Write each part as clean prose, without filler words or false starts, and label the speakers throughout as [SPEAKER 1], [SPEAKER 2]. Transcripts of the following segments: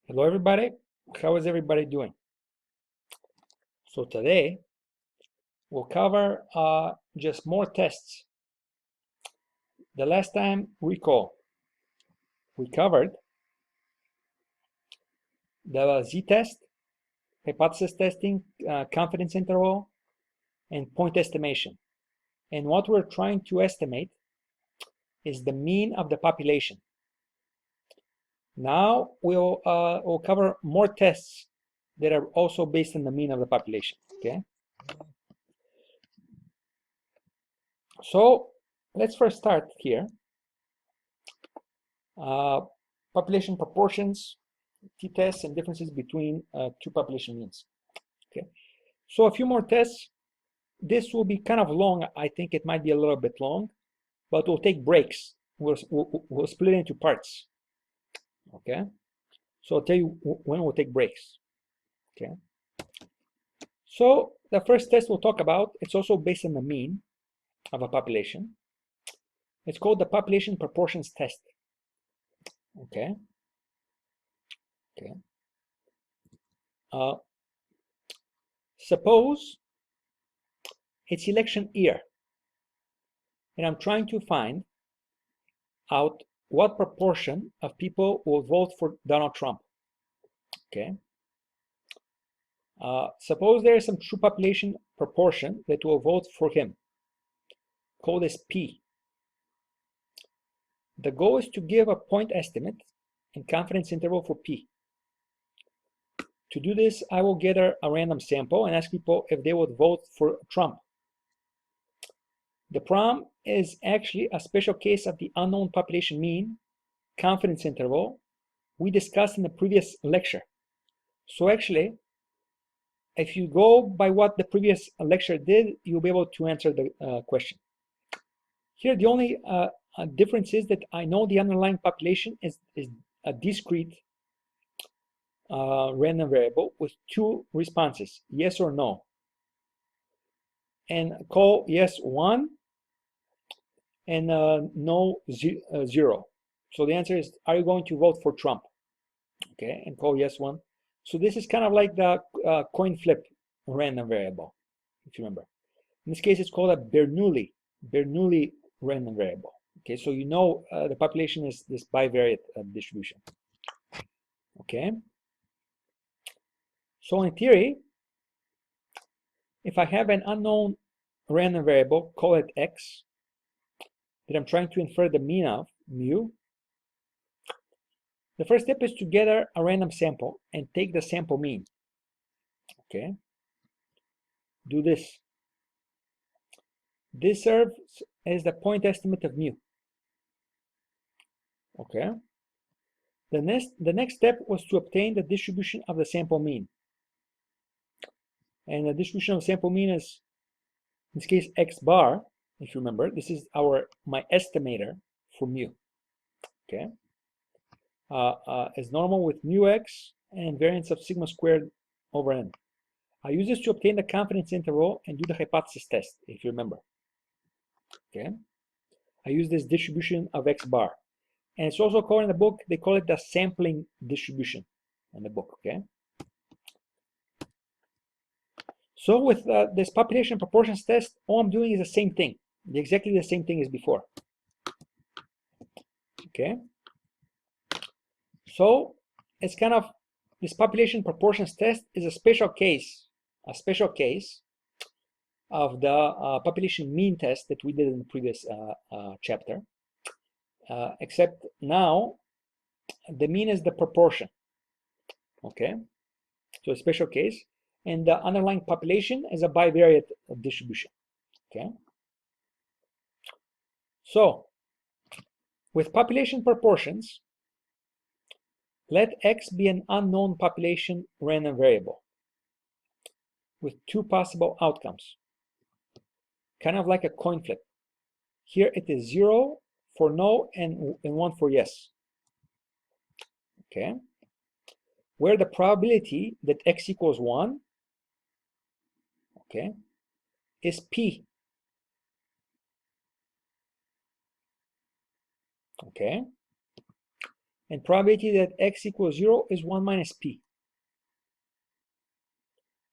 [SPEAKER 1] Hello everybody, how is everybody doing? So today we'll cover just more tests. The last time, recall, we covered the z-test, hypothesis testing, confidence interval, and point estimation. And what we're trying to estimate is the mean of the population. Now we'll cover more tests that are also based on the mean of the population, okay? So let's first start here. Population proportions, t-tests, and differences between two population means. Okay, so a few more tests. This will be kind of long. I think it might be a little bit long, but we'll take breaks. We'll split it into parts. Okay, so I'll tell you when we'll take breaks. Okay, so the first test we'll talk about, it's also based on the mean of a population. It's called the population proportions test. Okay, okay. Suppose it's election year, and I'm trying to find out what proportion of people will vote for Donald Trump. Okay. Suppose there is some true population proportion that will vote for him. Call this P. The goal is to give a point estimate and confidence interval for P. To do this, I will gather a random sample and ask people if they would vote for Trump. The problem is actually a special case of the unknown population mean confidence interval we discussed in the previous lecture. So actually, if you go by what the previous lecture did, you'll be able to answer the question. Here, the only difference is that I know the underlying population is a discrete random variable with two responses, yes or no. And call yes 1 and no 0. So the answer is, are you going to vote for Trump? Okay, and call yes 1. So this is kind of like the coin flip random variable, if you remember. In this case, it's called a Bernoulli random variable. Okay, so you know the population is this bivariate distribution. Okay, so in theory, if I have an unknown random variable, call it x, that I'm trying to infer the mean of, mu, the first step is to gather a random sample and take the sample mean. Okay, do this. This serves as the point estimate of mu. Okay. The next step was to obtain the distribution of the sample mean. And the distribution of sample mean is, in this case, x bar. If you remember, this is my estimator for mu. Okay. As normal with mu x and variance of sigma squared over n. I use this to obtain the confidence interval and do the hypothesis test, if you remember. Okay. I use this distribution of x bar. And it's also called in the book, they call it the sampling distribution in the book, okay? So with this population proportions test, all I'm doing is the same thing, exactly the same thing as before, okay? So it's kind of, this population proportions test is a special case of the population mean test that we did in the previous chapter, except now the mean is the proportion, okay? So a special case, and the underlying population is a bivariate distribution, okay? So with population proportions, let x be an unknown population random variable with two possible outcomes, kind of like a coin flip. Here it is 0 for no and 1 for yes, okay? Where the probability that x equals 1, okay, is p, okay? and probability that x equals 0 is 1 minus p.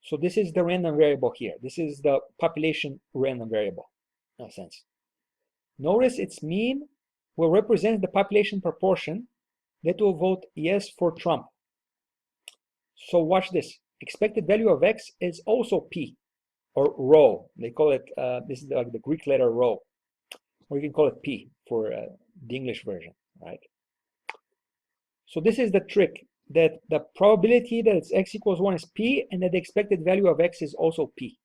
[SPEAKER 1] So this is the random variable here. This is the population random variable, in a sense. Notice its mean will represent the population proportion that will vote yes for Trump. So watch this. Expected value of x is also p, or rho. They call it, this is like the Greek letter rho, or you can call it p for the English version, right? So this is the trick, that the probability that it's x equals 1 is p, and that the expected value of x is also p.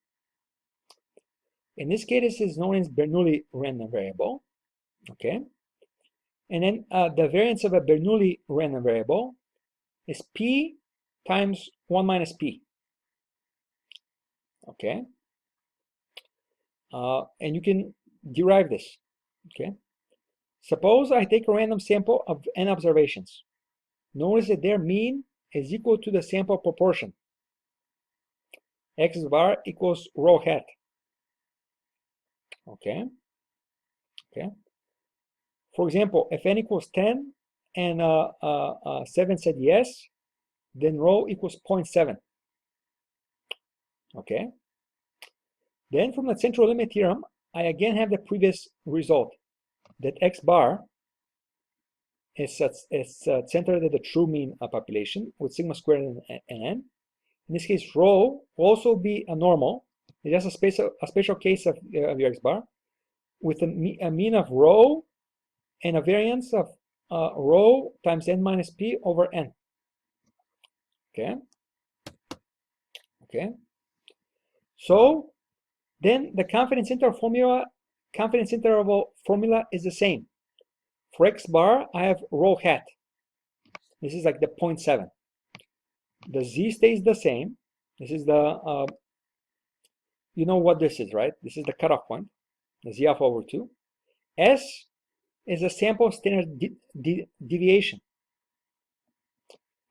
[SPEAKER 1] In this case, this is known as Bernoulli random variable, okay? And then the variance of a Bernoulli random variable is p times 1 minus p, okay? And you can derive this, okay? Suppose I take a random sample of n observations. Notice that their mean is equal to the sample proportion. X bar equals rho hat. Okay. Okay. For example, if n equals 10 and 7 said yes, then rho equals 0.7. Okay. Then from the central limit theorem, I again have the previous result, that x bar is centered at the true mean population with sigma squared and n. In this case, rho will also be a normal. It's just a special case of your x bar with a mean of rho and a variance of rho times n minus p over n. Okay. Okay. So then the confidence interval formula is the same. For x bar, I have rho hat. This is like the 0.7. The z stays the same. This is the, you know what this is, right? This is the cutoff point, the z alpha over 2. S is a sample standard deviation.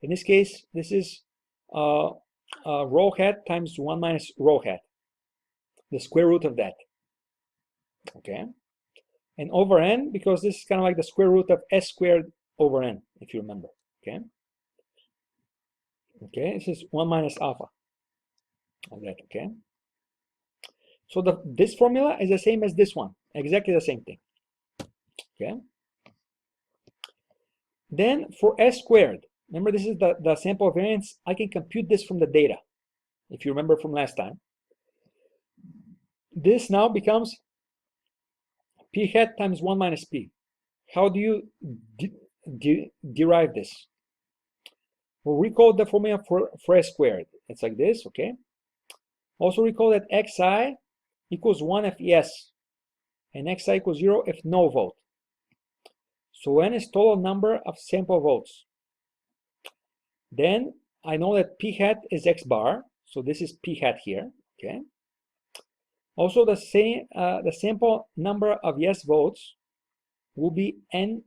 [SPEAKER 1] In this case, this is rho hat times 1 minus rho hat, the square root of that. Okay. And over n, because this is kind of like the square root of s squared over n, if you remember. Okay. Okay, this is 1 minus alpha of that. Okay. So this formula is the same as this one, exactly the same thing. Okay. Then for s squared, remember this is the sample variance. I can compute this from the data, if you remember from last time. This now becomes p hat times 1 minus p. How do you derive this? Well, recall the formula for s squared. It's like this, okay? Also recall that xi equals 1 if yes, and xi equals 0 if no vote. So n is total number of sample votes. Then I know that p hat is x bar, so this is p hat here, okay? Also the sample number of yes votes will be n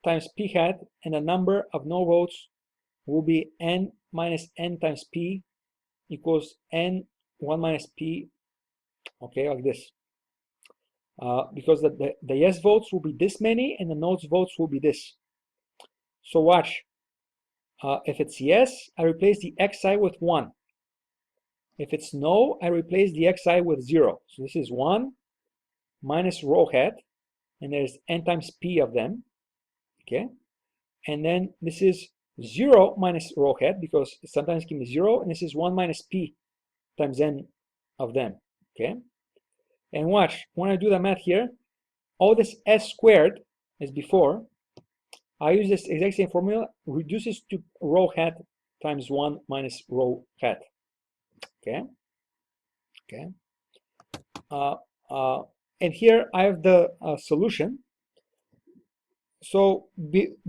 [SPEAKER 1] times p hat, and the number of no votes will be n minus n times p equals n 1 minus p, okay, like this. Because the yes votes will be this many and the no votes will be this. So watch. If it's yes, I replace the xi with 1. If it's no, I replace the xi with 0. So this is 1 minus rho hat, and there's n times p of them, okay? And then this is 0 minus rho hat, because sometimes it can be 0, and this is 1 minus p times n of them, okay? And watch, when I do the math here, all this s squared as before, I use this exact same formula, reduces to rho hat times 1 minus rho hat, okay? Okay. And here I have the solution. So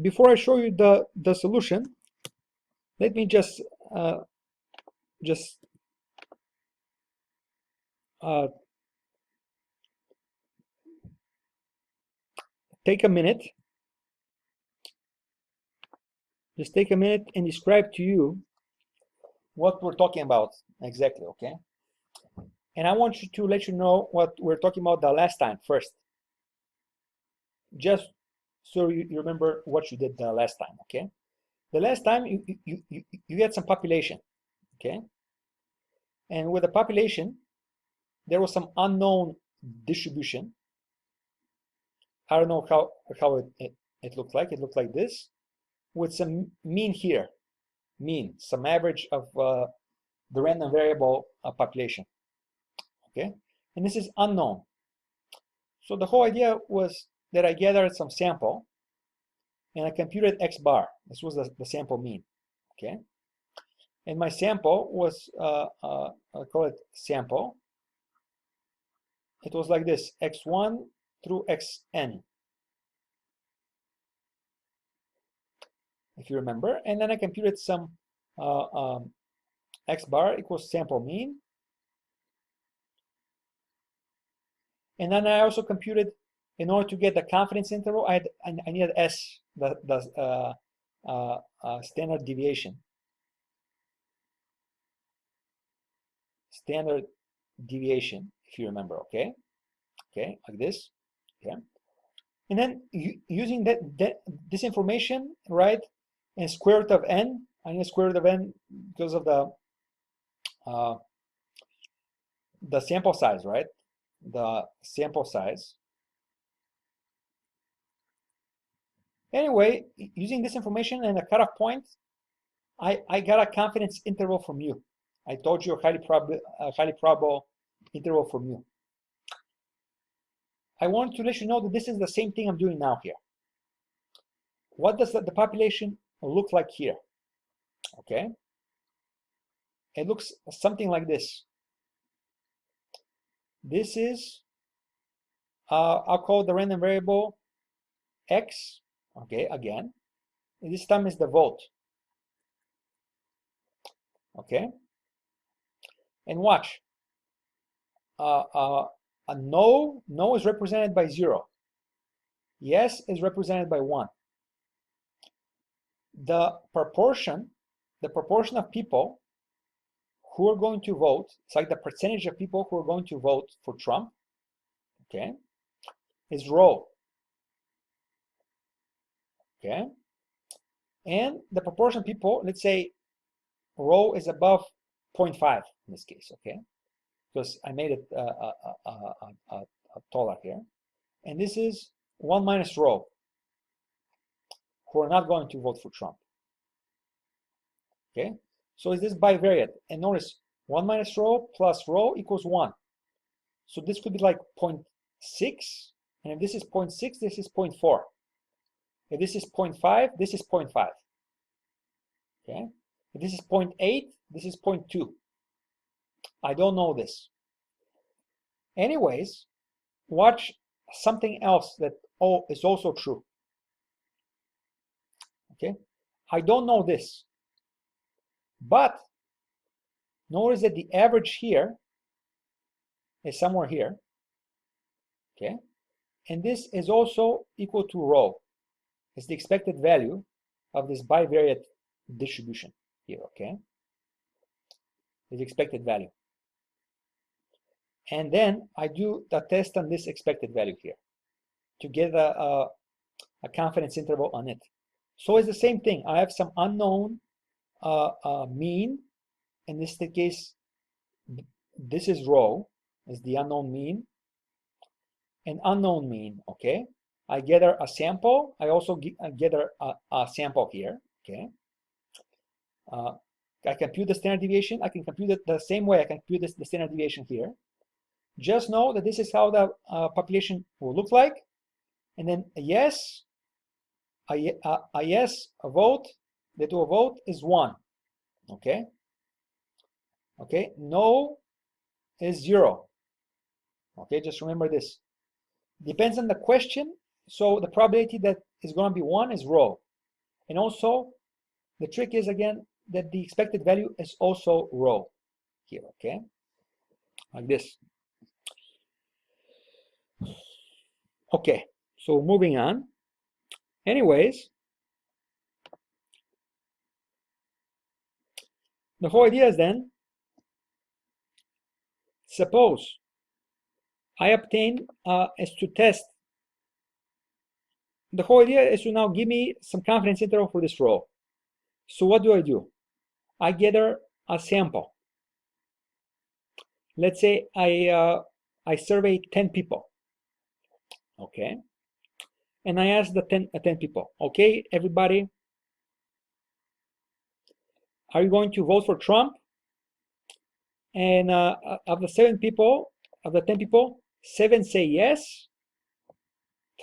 [SPEAKER 1] before I show you the solution, let me just take a minute. Just take a minute and describe to you what we're talking about exactly, okay? And I want you to let you know what we're talking about the last time first. Just so you remember what you did the last time, okay? The last time you had some population, okay? And with the population, there was some unknown distribution. I don't know how it looked like. It looked like this, with some mean here, some average of the random variable population, okay? And this is unknown. So the whole idea was that I gathered some sample and I computed X bar. This was the sample mean, okay? And my sample was, I call it sample. It was like this, X1 through Xn, if you remember. And then I computed some X bar equals sample mean. And then I also computed, in order to get the confidence interval, I needed S, the standard deviation. Standard deviation, if you remember, okay? Okay, like this, okay? And then using this information, right, and square root of n, I need square root of n because of the sample size, right? The sample size. Anyway, using this information and a cutoff point, I got a confidence interval from mu. I told you a highly probable interval from mu. I want to let you know that this is the same thing I'm doing now here. What does the population look like here? Okay, it looks something like this. This is, I'll call the random variable X, okay, again. And this time is the vote, okay? And watch, a no is represented by 0. Yes is represented by 1. The proportion of people who are going to vote, it's like the percentage of people who are going to vote for Trump, okay, is rho, okay? And the proportion of people, let's say rho is above 0.5 in this case, okay? Because I made it taller here. And this is 1 minus rho, who are not going to vote for Trump, okay? So is this bivariate? And notice 1 minus rho plus rho equals 1. So this could be like 0.6, and if this is 0.6, this is 0.4. If this is 0.5, this is 0.5. Okay? If this is 0.8, this is 0.2. I don't know this. Anyways, watch something else that is also true. Okay? I don't know this. But notice that the average here is somewhere here. Okay? And this is also equal to rho. It's the expected value of this bivariate distribution here, okay? The expected value. And then I do the test on this expected value here to get a confidence interval on it. So it's the same thing. I have some unknown mean. In this case, this is rho, is the unknown mean. An unknown mean, okay? I gather a sample. I also gather a sample here, okay? I compute the standard deviation. I can compute it the same way I can compute the standard deviation here. Just know that this is how the population will look like. And then a yes, a vote, the to a vote is 1, okay? Okay, no is 0. Okay, just remember this. Depends on the question. So the probability that is going to be 1 is rho. And also, the trick is, again, that the expected value is also rho here, okay? Like this. Okay, so moving on. Anyways, the whole idea is then, suppose I obtain is to test the whole idea is to now give me some confidence interval for this row. So what do? I gather a sample. Let's say I survey 10 people, okay? And I ask the 10 people, okay, everybody, are you going to vote for Trump? And of the 10 people, 7 say yes,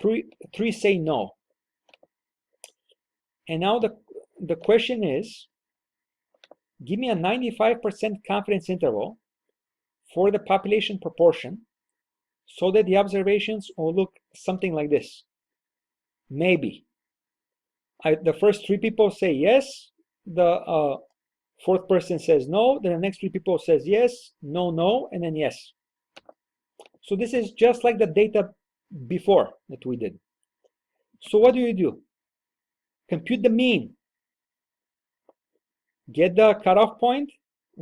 [SPEAKER 1] three say no. And now the question is, give me a 95% confidence interval for the population proportion so that the observations will look something like this. Maybe. The first 3 people say yes, the fourth person says no, then the next 3 people says yes, no, no, and then yes. So this is just like the data before that we did. So what do? Compute the mean, get the cutoff point,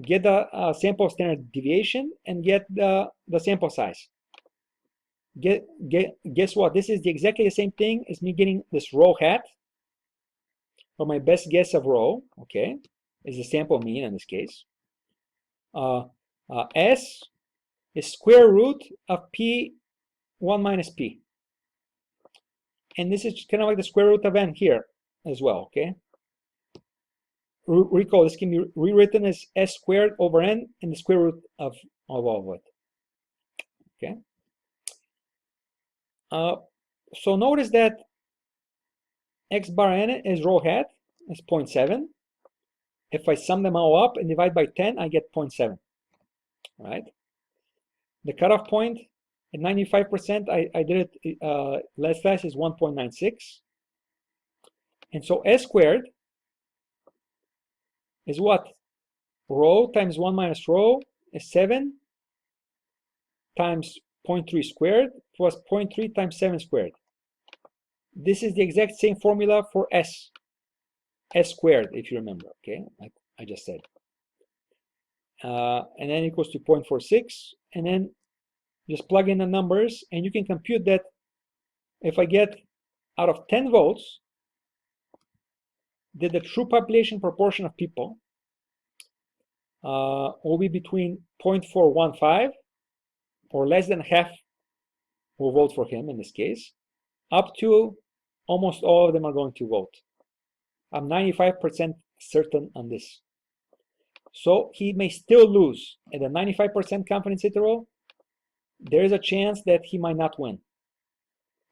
[SPEAKER 1] get the sample standard deviation, and get the sample size. Guess what? This is exactly the same thing as me getting this row hat, or my best guess of row, okay, is the sample mean in this case. S is square root of P1 minus P. And this is kind of like the square root of N here as well, okay? Recall, this can be rewritten as S squared over N and the square root of all of it, okay? So notice that X bar N is row hat, is 0.7. If I sum them all up and divide by 10, I get 0.7, right? The cutoff point at 95%, I did it less fast, is 1.96. And so S squared is what? Row times 1 minus row is 7 times 0.3 squared plus 0.3 times 7 squared. This is the exact same formula for S squared, if you remember, okay, like I just said. And then equals to 0.46, and then just plug in the numbers, and you can compute that if I get out of 10 votes, that the true population proportion of people will be between 0.415, or less than half will vote for him in this case, up to almost all of them are going to vote. I'm 95% certain on this. So he may still lose. At a 95% confidence interval, there is a chance that he might not win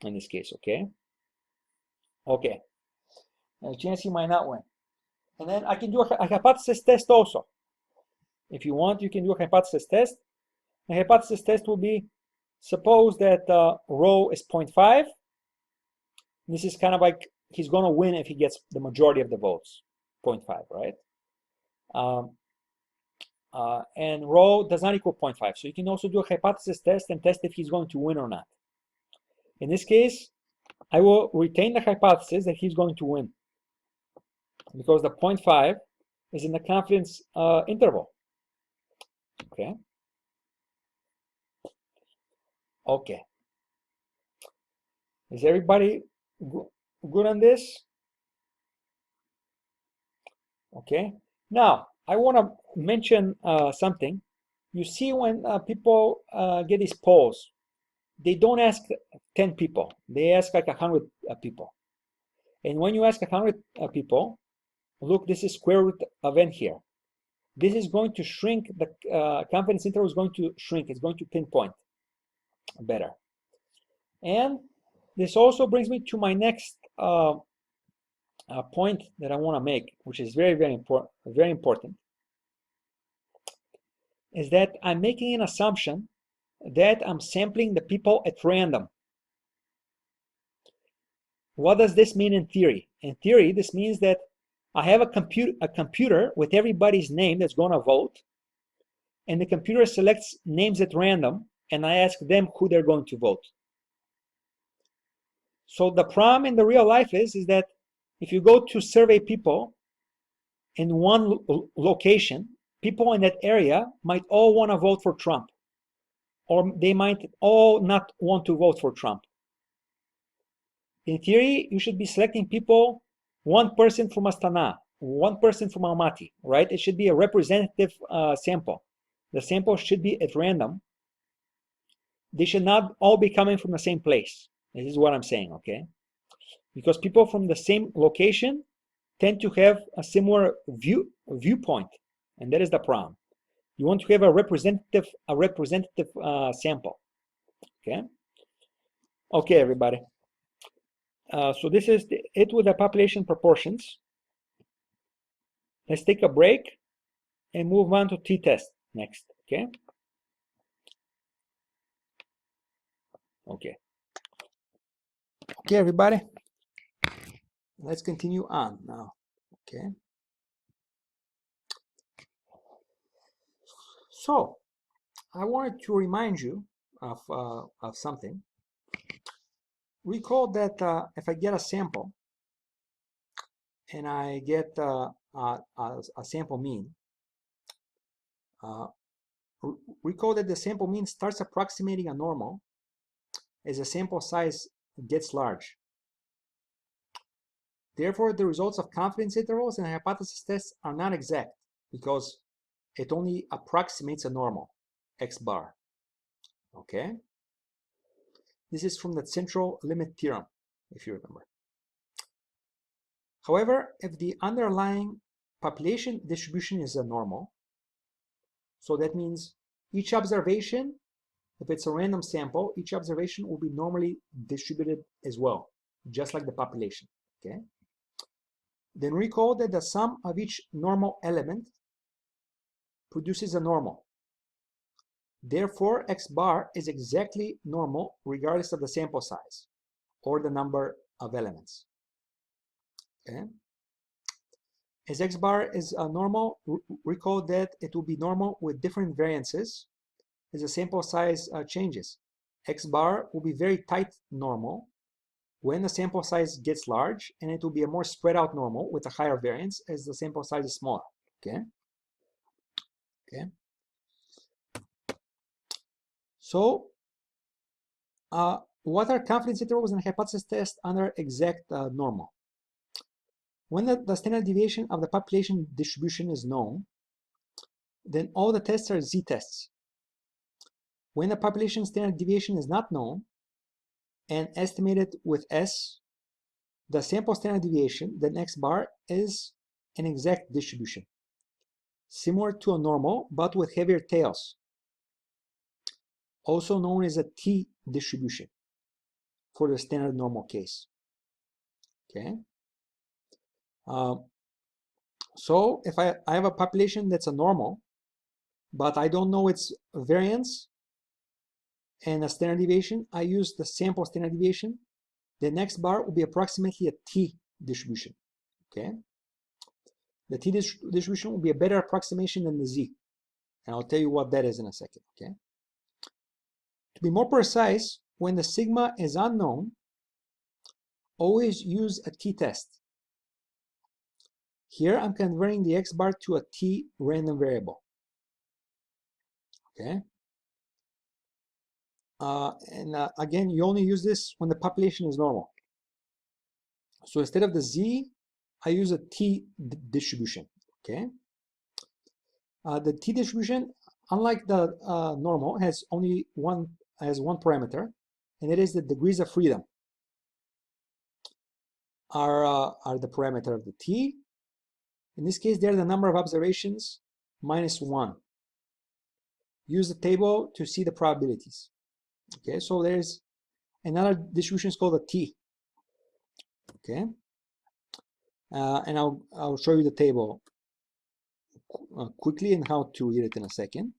[SPEAKER 1] in this case, okay? Okay. There's a chance he might not win. And then I can do a hypothesis test also. If you want, you can do a hypothesis test. The hypothesis test will be, suppose that rho is 0.5. This is kind of like he's going to win if he gets the majority of the votes, 0.5, right? And rho does not equal 0.5. So you can also do a hypothesis test and test if he's going to win or not. In this case, I will retain the hypothesis that he's going to win, because the 0.5 is in the confidence interval. Okay. Okay. Is everybody good on this? Okay. Now, I want to mention something. You see, when people get these polls, they don't ask 10 people. They ask like 100 people. And when you ask 100 people, look, this is square root of N here. This is going to shrink, the confidence interval is going to shrink. It's going to pinpoint better. And this also brings me to my next point that I want to make, which is very, very important, is that I'm making an assumption that I'm sampling the people at random. What does this mean in theory? In theory, this means that I have a computer with everybody's name that's going to vote, and the computer selects names at random, and I ask them who they're going to vote. So the problem in the real life is that if you go to survey people in one location, people in that area might all want to vote for Trump, or they might all not want to vote for Trump. In theory, you should be selecting people, one person from Astana, one person from Almaty, right? It should be a representative sample. The sample should be at random. They should not all be coming from the same place. This is what I'm saying, okay? Because people from the same location tend to have a similar viewpoint, and that is the problem. You want to have a representative sample, okay? Okay, everybody. So this is it with the population proportions. Let's take a break and move on to t-test next, okay? Okay, everybody. Let's continue on now, okay? So, I wanted to remind you of something. Recall that if I get a sample and I get a sample mean, recall that the sample mean starts approximating a normal as the sample size gets large. Therefore, the results of confidence intervals and hypothesis tests are not exact because it only approximates a normal, x bar, okay? This is from the central limit theorem, if you remember. However, if the underlying population distribution is a normal, so that means each observation, if it's a random sample, each observation will be normally distributed as well, just like the population, okay? Then recall that the sum of each normal element produces a normal. Therefore, x bar is exactly normal regardless of the sample size or the number of elements. Okay. As x bar is normal, recall that it will be normal with different variances as the sample size changes. X bar will be very tight normal when the sample size gets large, and it will be a more spread out normal with a higher variance as the sample size is smaller. Okay. Okay. So, what are confidence intervals and hypothesis tests under exact normal? When the standard deviation of the population distribution is known, then all the tests are z-tests. When the population standard deviation is not known and estimated with s, the sample standard deviation, then x bar, is an exact distribution, similar to a normal but with heavier tails, also known as a t distribution for the standard normal case. Okay. So if I have a population that's a normal, but I don't know its variance and a standard deviation, I use the sample standard deviation. The next bar will be approximately a t distribution. Okay. The t distribution will be a better approximation than the z, and I'll tell you what that is in a second. Okay. To be more precise, when the sigma is unknown, always use a t-test. Here I'm converting the x bar to a t random variable. Okay. Again, you only use this when the population is normal. So instead of the z, I use a t distribution. Okay. The t distribution, unlike the normal, has only one parameter, and it is the degrees of freedom are the parameter of the t. In this case, they're the number of observations minus 1. Use the table to see the probabilities. Okay, so there's another distribution is called a t. Okay, and I'll show you the table quickly and how to read it in a second.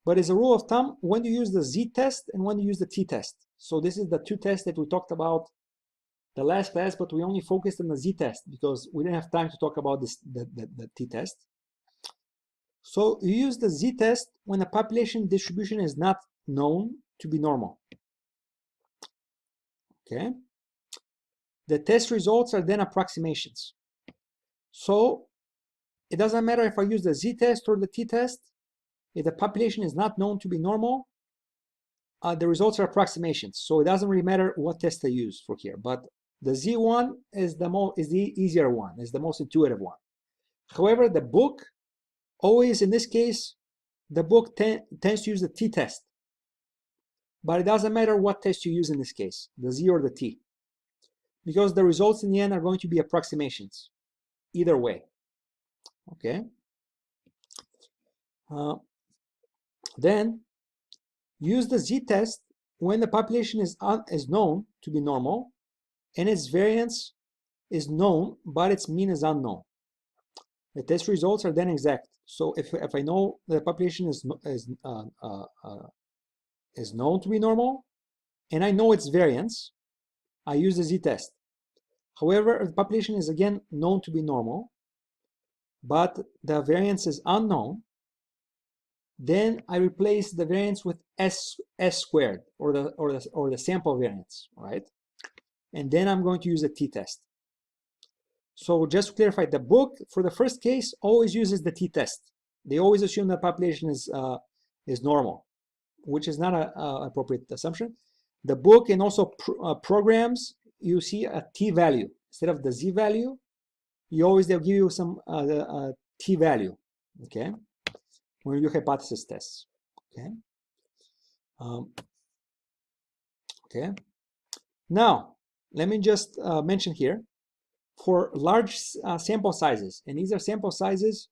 [SPEAKER 1] But as a rule of thumb, when you use the z-test and when you use the t-test. So this is the two tests that we talked about the last class, but we only focused on the z-test because we didn't have time to talk about the t-test. So you use the z-test when the population distribution is not known to be normal. Okay. The test results are then approximations. So it doesn't matter if I use the z-test or the t-test. If the population is not known to be normal, the results are approximations, so it doesn't really matter what test I use for here. But the Z1 is the easier one, is the most intuitive one. However, the book always, in this case, the book tends to use the t-test. But it doesn't matter what test you use in this case, the Z or the T, because the results in the end are going to be approximations, either way. Okay. Then use the Z-test when the population is known to be normal and its variance is known, but its mean is unknown. The test results are then exact. So if I know the population is known to be normal, and I know its variance, I use the Z-test. However, if the population is again known to be normal, but the variance is unknown, then I replace the variance with s squared, or the sample variance, right? And then I'm going to use the t-test. So just to clarify, the book for the first case always uses the t-test. They always assume the population is normal, which is not an appropriate assumption. The book and also programs, you see a t-value instead of the z-value. They'll give you some t-value, okay, when you do hypothesis tests, okay. Okay. Now let me just mention here, for large sample sizes, and these are sample sizes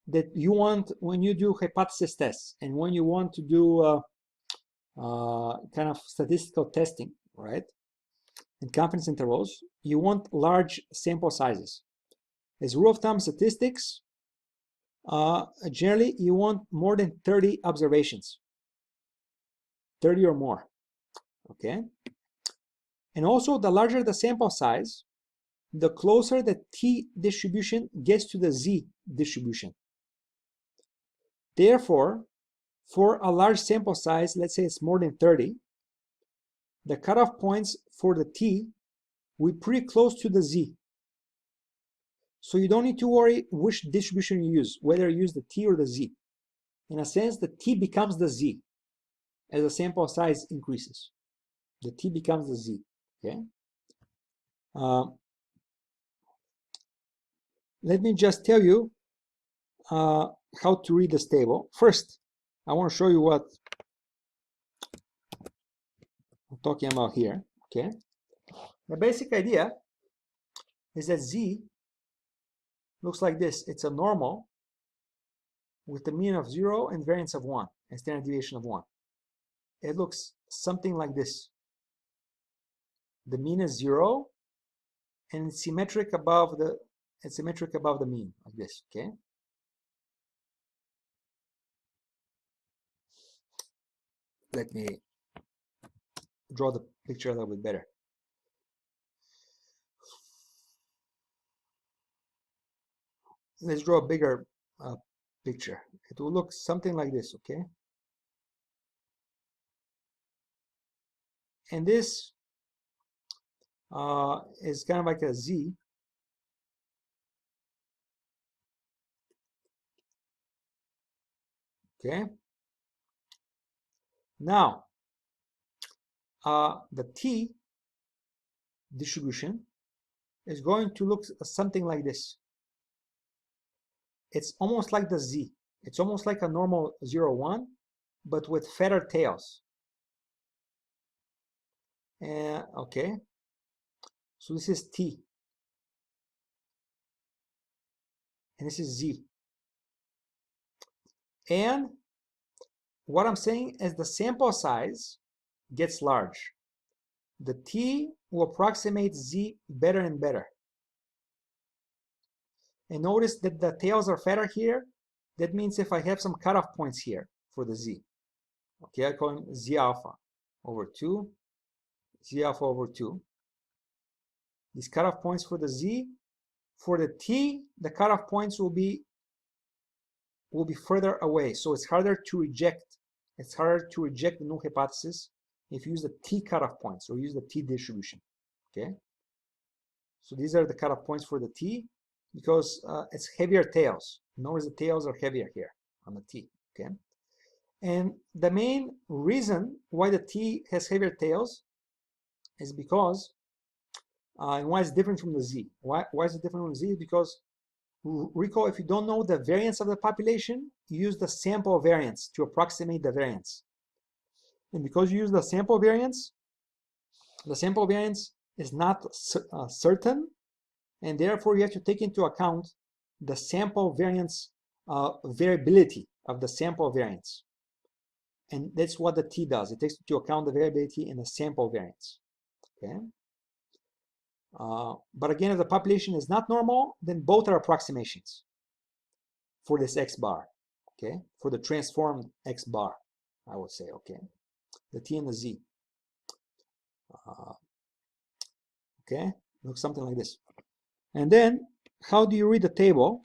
[SPEAKER 1] that you want when you do hypothesis tests and when you want to do kind of statistical testing, right? And confidence intervals, you want large sample sizes. As rule of thumb statistics, generally you want more than 30 observations, 30 or more, okay? And also, the larger the sample size, the closer the t distribution gets to the z distribution. Therefore, for a large sample size, let's say it's more than 30, the cutoff points for the t will be pretty close to the z. So you don't need to worry which distribution you use, whether you use the t or the z. In a sense, the t becomes the z as the sample size increases. The t becomes the z, okay? Let me just tell you how to read this table. First, I want to show you what I'm talking about here, okay? The basic idea is that z looks like this. It's a normal with the mean of 0 and variance of 1 and standard deviation of 1. It looks something like this. The mean is 0 and it's symmetric above the mean, like this, okay? Let me draw the picture a little bit better. Let's draw a bigger picture. It will look something like this, okay? And this is kind of like a z. Okay. Now, the t distribution is going to look something like this. It's almost like the z. It's almost like a normal 0, 1, but with fatter tails. Okay. So this is t. And this is z. And what I'm saying is the sample size gets large. The t will approximate z better and better. And notice that the tails are fatter here. That means if I have some cutoff points here for the z, okay, I call them z alpha over 2, z alpha over 2. These cutoff points for the z, for the t, the cutoff points will be further away, so it's harder to reject. It's harder to reject the null hypothesis if you use the t cutoff points or use the t distribution. Okay, so these are the cutoff points for the t because it's heavier tails. Notice the tails are heavier here on the t. Okay, And the main reason why the t has heavier tails is because, and why it's different from the z. Why is it different from the z? Because recall, if you don't know the variance of the population, you use the sample variance to approximate the variance. And because you use the sample variance is not certain, and therefore you have to take into account the sample variance variability of the sample variance. And that's what the t does. It takes into account the variability in the sample variance. Okay. But again, if the population is not normal, then both are approximations for this x bar. Okay, for the transformed x bar, I would say. Okay, the t and the z. Okay, looks something like this. And then, how do you read the table?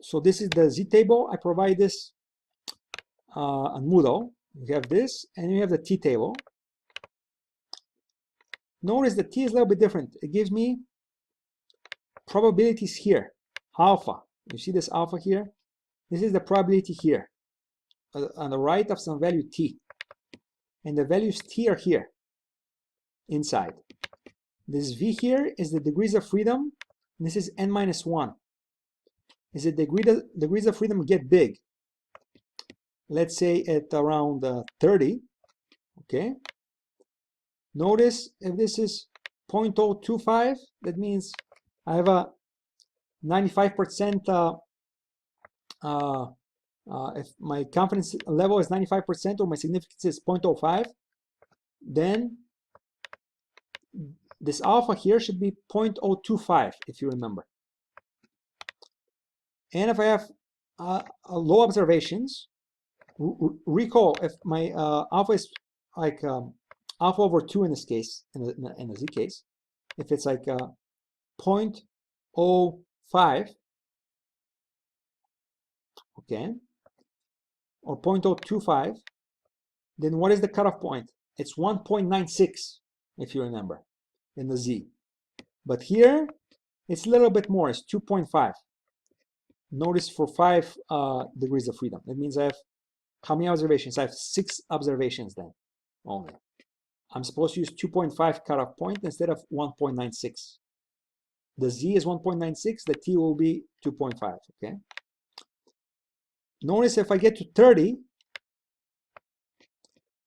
[SPEAKER 1] So this is the z table. I provide this on Moodle. You have this, and you have the t table. Notice the t is a little bit different. It gives me probabilities here, alpha. You see this alpha here? This is the probability here, on the right of some value t. And the values t are here, inside. This v here is the degrees of freedom, and this is n minus 1. As the degrees of freedom get big, let's say at around 30, okay? Notice if this is 0.025, that means I have a 95% if my confidence level is 95% or my significance is 0.05, then this alpha here should be 0.025, if you remember. And if I have low observations, recall if my alpha is like alpha over 2 in this case, in the z case, if it's like 0.05, okay, or 0.025, then what is the cutoff point? It's 1.96, if you remember, in the z. But here, it's a little bit more, it's 2.5. Notice for 5 degrees of freedom. That means I have how many observations? I have 6 observations then only. I'm supposed to use 2.5 cutoff point instead of 1.96. The z is 1.96, the t will be 2.5, okay? Notice if I get to 30,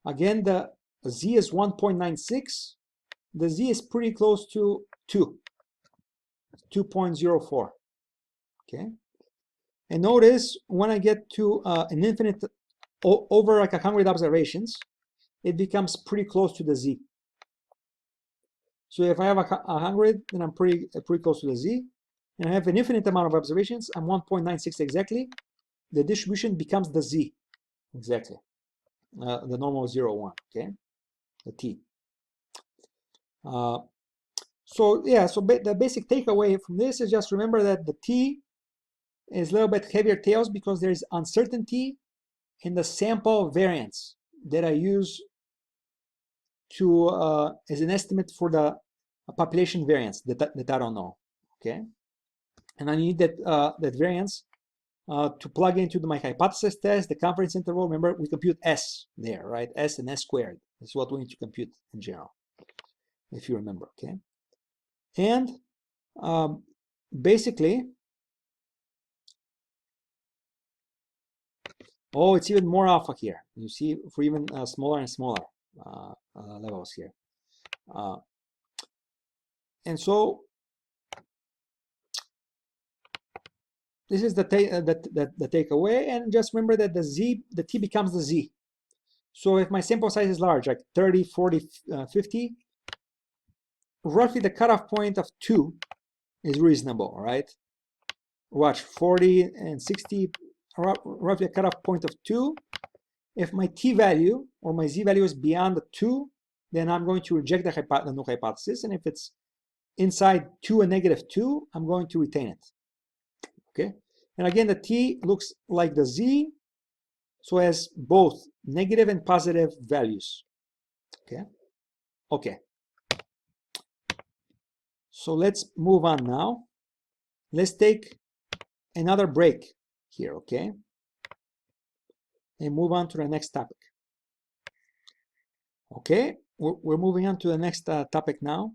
[SPEAKER 1] again, the z is 1.96. The z is pretty close to 2.04, okay? And notice when I get to an infinite, over like 100 observations, it becomes pretty close to the z. So if I have 100, then I'm pretty close to the z. And I have an infinite amount of observations, I'm 1.96 exactly. The distribution becomes the z, exactly. The normal 0, 1, okay? The t. So yeah, so the basic takeaway from this is just remember that the t is a little bit heavier tails because there's uncertainty in the sample variance that I use to as an estimate for the population variance that I don't know, okay? And I need that that variance to plug into my hypothesis test, the confidence interval. Remember, we compute S there, right? S and S squared. That's what we need to compute in general, if you remember, okay? And basically, oh, it's even more alpha here. You see, for even smaller and smaller levels here. And so this is the takeaway. And just remember that the t becomes the z. So if my sample size is large, like 30, 40, 50, roughly the cutoff point of 2 is reasonable, right? Watch, 40 and 60, roughly a cutoff point of 2. If my t value or my z value is beyond the 2, then I'm going to reject the null hypothesis. And if it's inside 2 and negative 2, I'm going to retain it. Okay? And again, the t looks like the z, so has both negative and positive values. Okay? Okay. So let's move on now. Let's take another break here, okay? and move on to the next topic. Okay, we're moving on to the next topic now.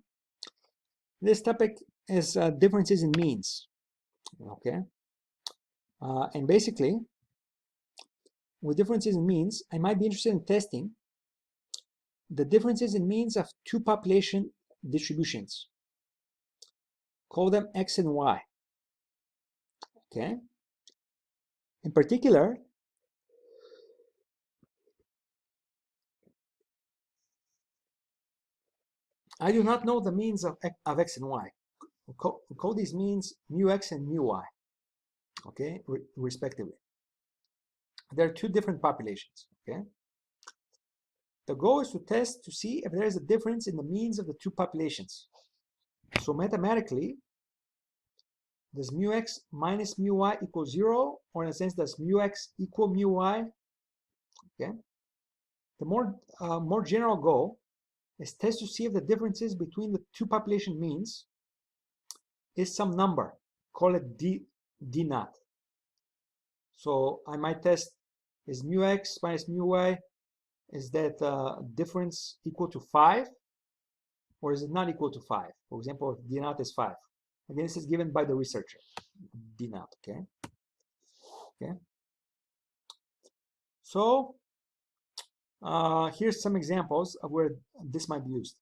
[SPEAKER 1] This topic is differences in means. Okay, and basically, with differences in means, I might be interested in testing the differences in means of two population distributions. Call them X and Y. Okay. In particular, I do not know the means of X and Y. We call these means mu X and mu Y. Okay, respectively. There are two different populations. Okay. The goal is to test to see if there is a difference in the means of the two populations. So mathematically, does mu X minus mu Y equal 0? Or in a sense, does mu X equal mu Y? Okay. The more general goal is test to see if the differences between the two population means is some number. Call it D naught. So I might test, is mu X minus mu Y, is that difference equal to 5? Or is it not equal to 5? For example, if D naught is 5. Again, this is given by the researcher, D naught, okay? Okay. So here's some examples of where this might be used.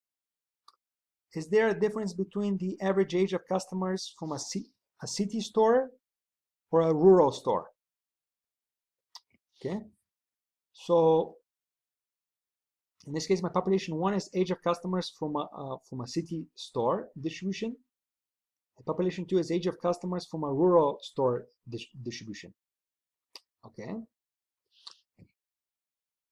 [SPEAKER 1] Is there a difference between the average age of customers from a city store or a rural store? Okay. So in this case, my population 1 is age of customers from a city store distribution. Population 2 is age of customers from a rural store distribution. Okay.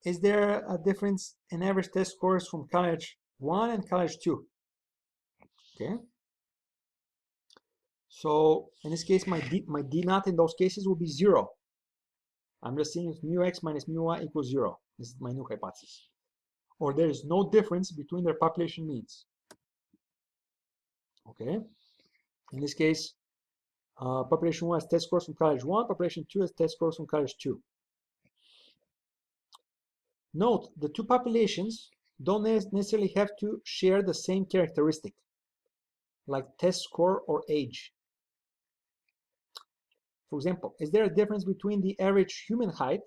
[SPEAKER 1] Is there a difference in average test scores from college 1 and college 2? Okay. So in this case, my D naught in those cases will be 0. I'm just seeing if mu X minus mu Y equals 0. This is my new hypothesis. Or there is no difference between their population means. Okay. In this case, population 1 has test scores from college 1, population 2 has test scores from college 2. Note, the two populations don't necessarily have to share the same characteristic, like test score or age. For example, is there a difference between the average human height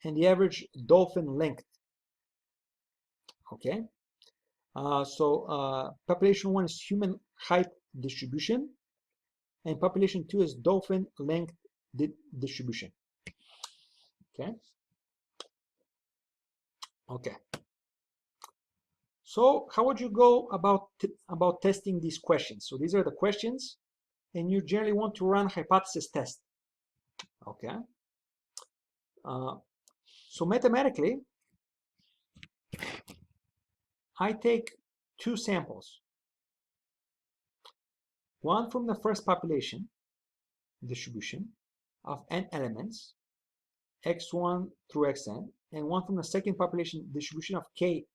[SPEAKER 1] and the average dolphin length? Okay. So population 1 is human height distribution, and population 2 is dolphin length distribution. Okay. Okay. So how would you go about testing these questions? So these are the questions, and you generally want to run hypothesis test. Okay. So mathematically, I take two samples. One from the first population distribution of n elements, x1 through xn, and one from the second population distribution of k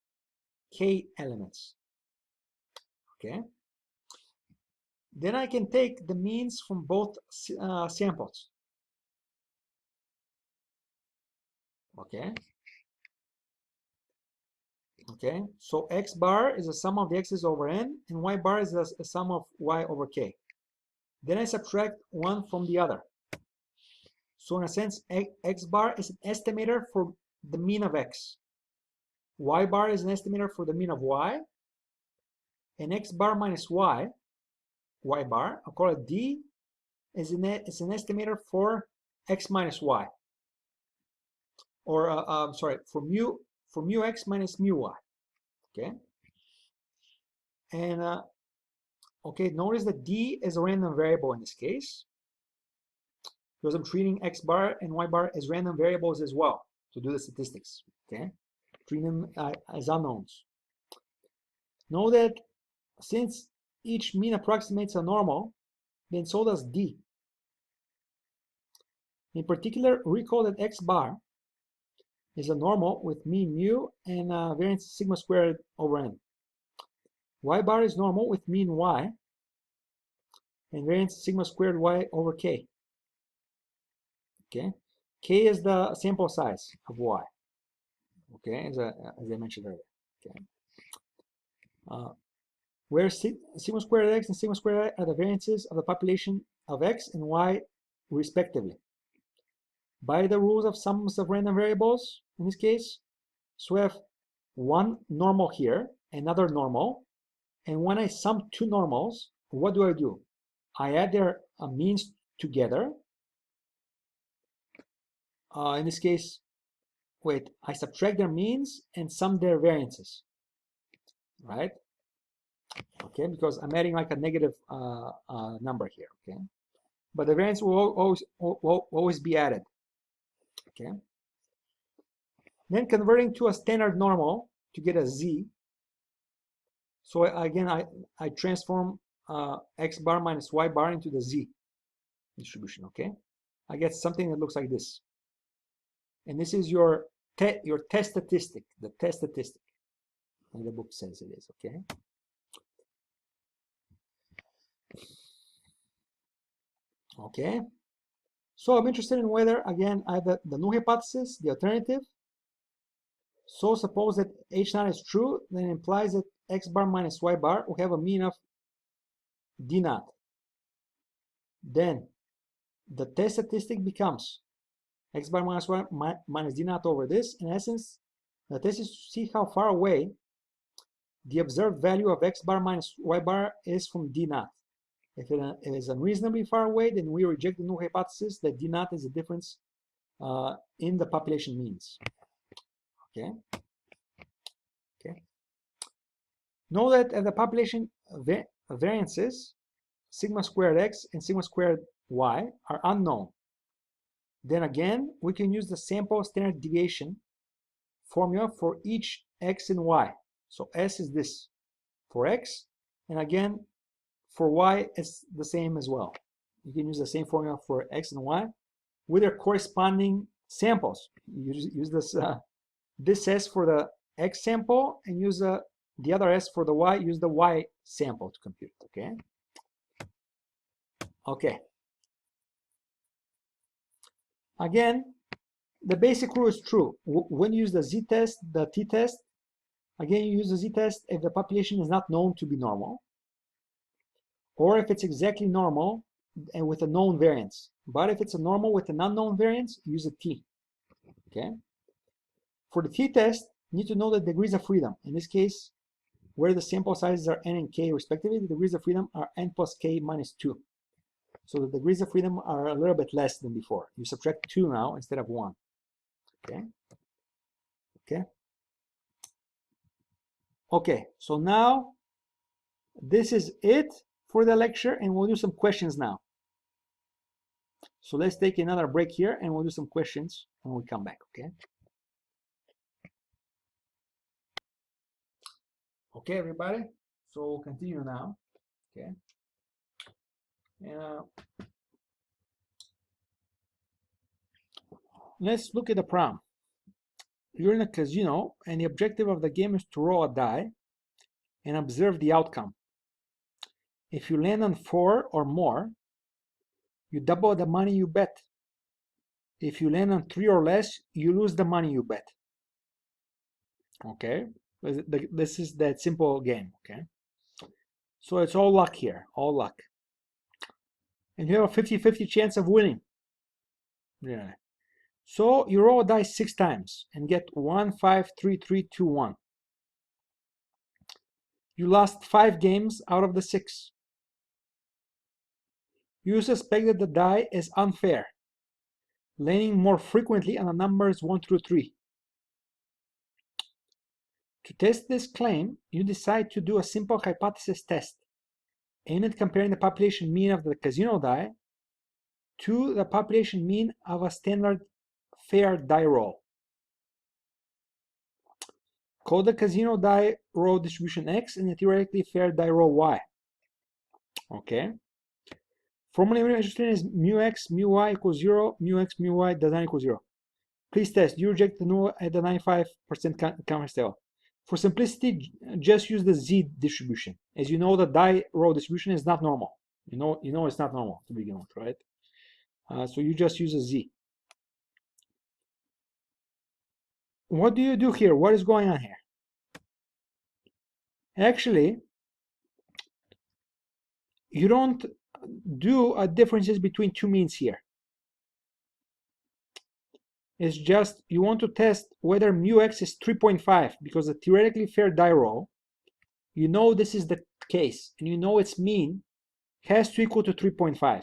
[SPEAKER 1] elements. Okay. Then I can take the means from both samples. Okay. Okay. So x bar is a sum of the x's over n, and y bar is a sum of y over k. Then I subtract one from the other. So in a sense, x bar is an estimator for the mean of x. Y bar is an estimator for the mean of y. And x bar minus y bar, I'll call it D, is an estimator for x minus y. Or sorry, for mu x minus mu y. Okay. And okay, notice that D is a random variable in this case, because I'm treating x bar and y bar as random variables as well to do the statistics. Okay, treat them as unknowns. Know that since each mean approximates a normal, then so does D. In particular, recall that x bar is a normal with mean mu and variance sigma squared over n. Y bar is normal with mean y and variance sigma squared y over k. Okay. K is the sample size of Y. Okay, as I mentioned earlier. Okay. Where sigma squared x and sigma squared y are the variances of the population of x and y respectively. By the rules of sums of random variables, in this case, so we have one normal here, another normal, and when I sum two normals, what do? I add their means together. In this case, wait, I subtract their means and sum their variances, right? Okay, because I'm adding like a negative number here, okay? But the variance will always be added, okay? Then converting to a standard normal to get a z. So again, I transform x bar minus y bar into the z distribution, okay? I get something that looks like this. And this is your test statistic, the test statistic. And the book says it is, okay? Okay. So I'm interested in whether, again, I have the null hypothesis, the alternative. So suppose that H naught is true, then it implies that x bar minus y bar will have a mean of d naught. Then the test statistic becomes x bar minus y minus d naught over this. In essence, the test is to see how far away the observed value of x bar minus y bar is from d naught. If it is unreasonably far away, then we reject the null hypothesis that d naught is the difference in the population means. Okay. Okay. Know that the population variances, sigma squared x and sigma squared y, are unknown. Then again, we can use the sample standard deviation formula for each x and y. So S is this for x, and again, for y, it's the same as well. You can use the same formula for x and y with their corresponding samples. You use this S for the x sample and use the other S for the y, use the y sample to compute, okay? Okay. Again, the basic rule is true. When you use the z-test, the t-test, again, you use the z-test if the population is not known to be normal, or if it's exactly normal and with a known variance. But if it's a normal with an unknown variance, use a t, okay? For the t-test, you need to know the degrees of freedom. In this case, where the sample sizes are n and k respectively, the degrees of freedom are n plus k minus 2. So the degrees of freedom are a little bit less than before. You subtract 2 now instead of 1. Okay? Okay? Okay, so now this is it for the lecture, and we'll do some questions now. So let's take another break here, and we'll do some questions when we come back, okay? Okay, everybody, so we'll continue now, okay? And let's look at the problem. You're in a casino, and the objective of the game is to roll a die and observe the outcome. If you land on 4 or more, you double the money you bet. If you land on 3 or less, you lose the money you bet. Okay, this is that simple game, okay? So it's all luck here, all luck. And you have a 50-50 chance of winning. Yeah. So you roll a dice 6 times and get 1, 5, 3, 3, 2, 1. You lost 5 games out of the 6. You suspect that the die is unfair, landing more frequently on the numbers 1 through 3. To test this claim, you decide to do a simple hypothesis test, aimed at comparing the population mean of the casino die to the population mean of a standard fair die roll. Call the casino die roll distribution X and the theoretically fair die roll Y. Okay. Formally, we're interested is mu X, mu Y equals 0, mu X, mu Y does not equal 0. Please test. Do you reject the null at the 95% confidence interval? For simplicity, just use the Z distribution. As you know, the die roll distribution is not normal. You know it's not normal to begin with, right? So you just use a Z. what do you do here? What is going on here? Actually, you don't do differences between two means here. It's just you want to test whether mu x is 3.5 because the theoretically fair die roll, you know this is the case, and you know its mean has to equal to 3.5.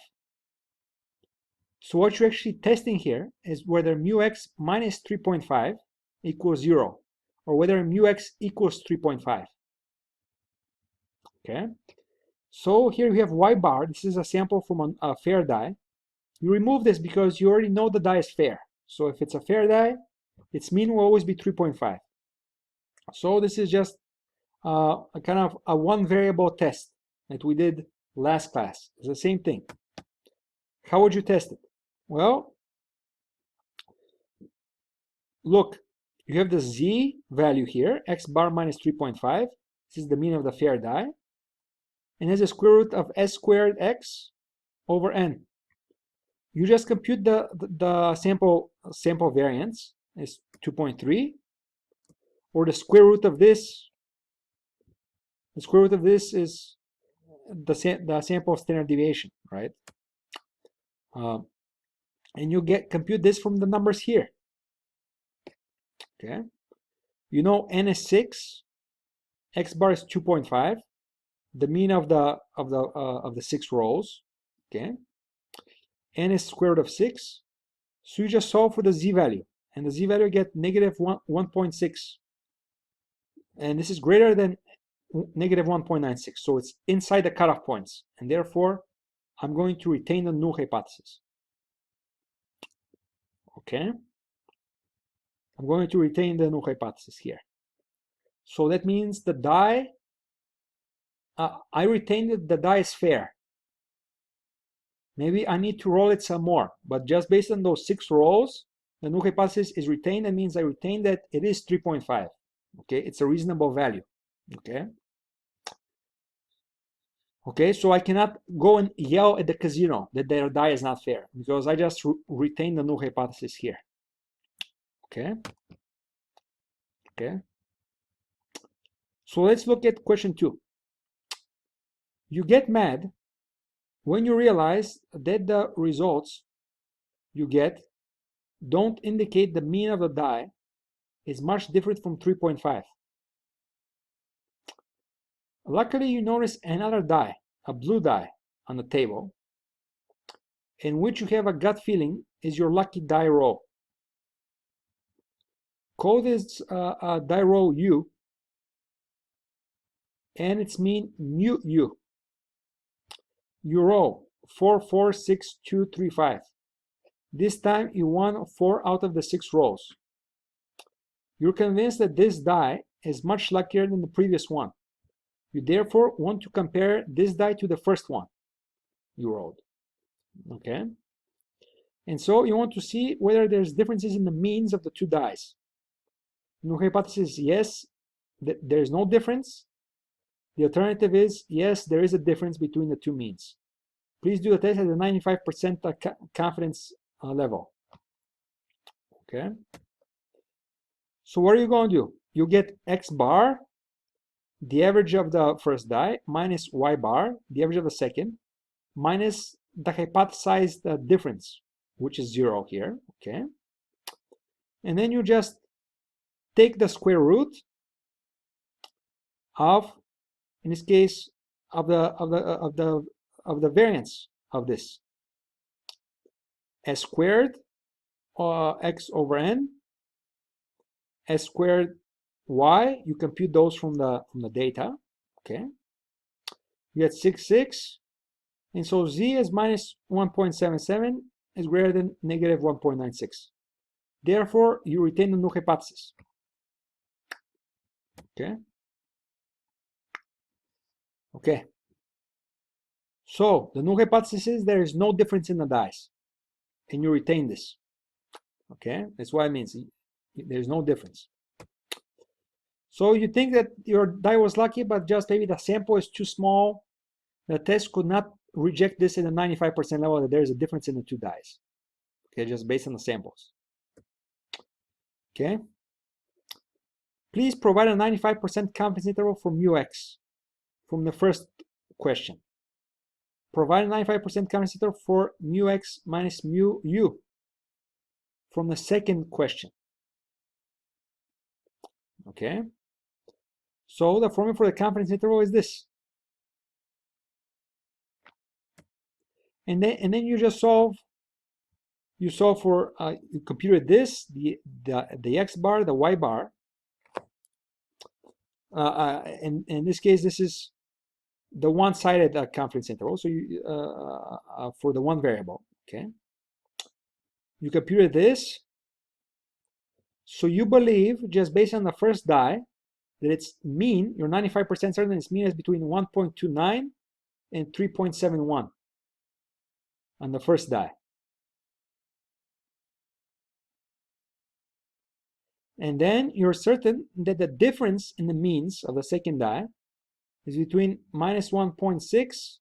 [SPEAKER 1] So what you're actually testing here is whether mu x minus 3.5 equals 0, or whether mu x equals 3.5. Okay, so here we have y bar. This is a sample from a fair die. You remove this because you already know the die is fair. So if it's a fair die, its mean will always be 3.5. So this is just a kind of a one variable test that we did last class. It's the same thing. How would you test it? Well, look, you have the z value here, x bar minus 3.5. This is the mean of the fair die. And has a square root of s squared x over n. You just compute the sample variance is 2.3, or the square root of this. The square root of this is the sample standard deviation, right? And you compute this from the numbers here. Okay, you know n is 6, x bar is 2.5, the mean of the 6 rows. Okay, n is square root of 6, so you just solve for the z value, and the z value get negative 1.6, and this is greater than negative 1.96, so it's inside the cutoff points, and therefore I'm going to retain the null hypothesis. Okay, I'm going to retain the null hypothesis here. So that means the die, I retained that the die is fair. Maybe I need to roll it some more, but just based on those 6 rolls, the null hypothesis is retained. That means I retained that it is 3.5. Okay, it's a reasonable value. Okay. Okay, so I cannot go and yell at the casino that their die is not fair because I just retain the null hypothesis here. Okay. Okay. So let's look at question 2. You get mad when you realize that the results you get don't indicate the mean of the die is much different from 3.5. Luckily, you notice another die, a blue die, on the table, in which you have a gut feeling is your lucky die roll. Call this die roll U, and its mean mu U. You roll 4, 4, 6, 2, 3, 5. This time you won 4 out of the 6 rolls. You're convinced that this die is much luckier than the previous one. You therefore want to compare this die to the first one you rolled. Okay? And so you want to see whether there's differences in the means of the two dies. Null hypothesis, yes, there's no difference. The alternative is, yes, there is a difference between the two means. Please do the test at a 95% confidence level. Okay? So what are you going to do? You get x bar, the average of the first die, minus y bar, the average of the second, minus the hypothesized difference, which is 0 here. Okay? And then you just take the square root of, in this case, of the variance of this, s squared x over n, s squared y. You compute those from the data. Okay, you get 6, 6, and so z is minus 1.77 is greater than negative 1.96. Therefore, you retain the null hypothesis. Okay. Okay. So the null hypothesis is there is no difference in the dies, and you retain this. Okay, that's what it means. There's no difference. So you think that your die was lucky, but just maybe the sample is too small. The test could not reject this at a 95% level that there is a difference in the two dies. Okay, just based on the samples. Okay. Please provide a 95% confidence interval for mu x from the first question. Provide a 95% confidence interval for mu x minus mu u from the second question. Okay. So the formula for the confidence interval is this. And then you just solve. You solve for you computed this, the x bar, the y bar. In this case, this is the one-sided confidence interval. So you for the one variable. Okay. You computed this. So you believe, just based on the first die, that its mean, your 95% certain its mean is between 1.29 and 3.71 on the first die. And then you're certain that the difference in the means of the second die is between minus 1.6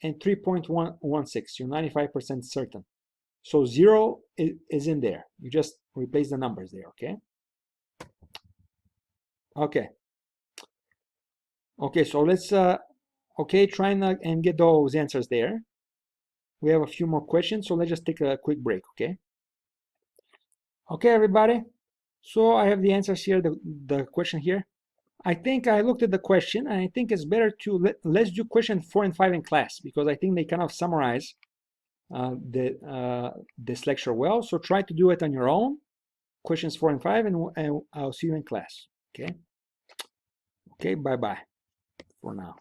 [SPEAKER 1] and 3.16. You're 95% certain. So 0 is in there. You just replace the numbers there, okay? Okay, so let's, try and get those answers there. We have a few more questions, so let's just take a quick break, okay? Okay, everybody. So I have the answers here, the question here. I think I looked at the question, and I think it's better to let's do question 4 and 5 in class, because I think they kind of summarize this lecture well. So try to do it on your own, questions 4 and 5, and I'll see you in class. Okay. Okay. Bye bye for now.